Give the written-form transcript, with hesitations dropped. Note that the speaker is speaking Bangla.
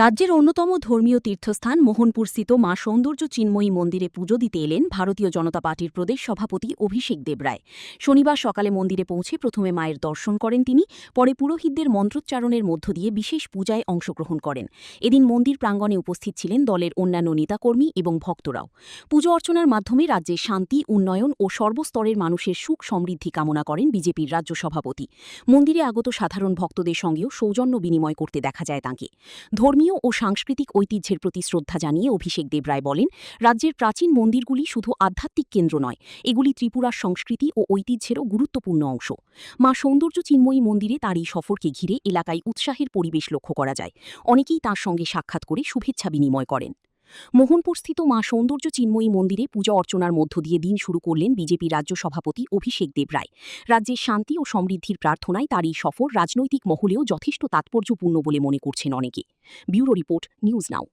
রাজ্যের অন্যতম ধর্মীয় তীর্থস্থান মোহনপুরস্থিত মা সৌন্দর্য চিন্ময়ী মন্দিরে পুজো দিতে এলেন ভারতীয় জনতা পার্টির প্রদেশ সভাপতি অভিষেক দেবরায়। শনিবার সকালে মন্দিরে পৌঁছে প্রথমে মায়ের দর্শন করেন তিনি, পরে পুরোহিতদের মন্ত্রোচ্চারণের মধ্য দিয়ে বিশেষ পূজায় অংশগ্রহণ করেন। এদিন মন্দির প্রাঙ্গণে উপস্থিত ছিলেন দলের অন্যান্য নেতাকর্মী এবং ভক্তরাও। পুজো অর্চনার মাধ্যমে রাজ্যে শান্তি, উন্নয়ন ও সর্বস্তরের মানুষের সুখ সমৃদ্ধি কামনা করেন বিজেপির রাজ্য সভাপতি। মন্দিরে আগত সাধারণ ভক্তদের সঙ্গেও সৌজন্য বিনিময় করতে দেখা যায় তাঁকে। ধর্মীয় ও সাংস্কৃতিক ঐতিহ্যের প্রতি শ্রদ্ধা জানিয়ে অভিষেক দেবরায় বলেন, রাজ্যের প্রাচীন মন্দিরগুলি শুধু আধ্যাত্মিক কেন্দ্র নয়, এগুলি ত্রিপুরার সংস্কৃতি ও ঐতিহ্যেরও গুরুত্বপূর্ণ অংশ। মা সৌন্দর্য চিন্ময়ী মন্দিরে তাঁর এই সফরকে ঘিরে এলাকায় উৎসাহের পরিবেশ লক্ষ্য করা যায়। অনেকেই তাঁর সঙ্গে সাক্ষাৎ করে শুভেচ্ছা বিনিময় করেন। মোহনপুরস্থিত মা সৌন্দর্য চিন্ময়ী মন্দিরে পূজা অর্চনার মধ্য দিয়ে দিন শুরু করলেন বিজেপি রাজ্য সভাপতি অভিষেক দেবরায়। রাজ্যের শান্তি ও সমৃদ্ধির প্রার্থনায় তার এই সফর রাজনৈতিক মহলেও যথেষ্ট তাৎপর্যপূর্ণ বলে মনে করছেন অনেকে। Bureau report, news now.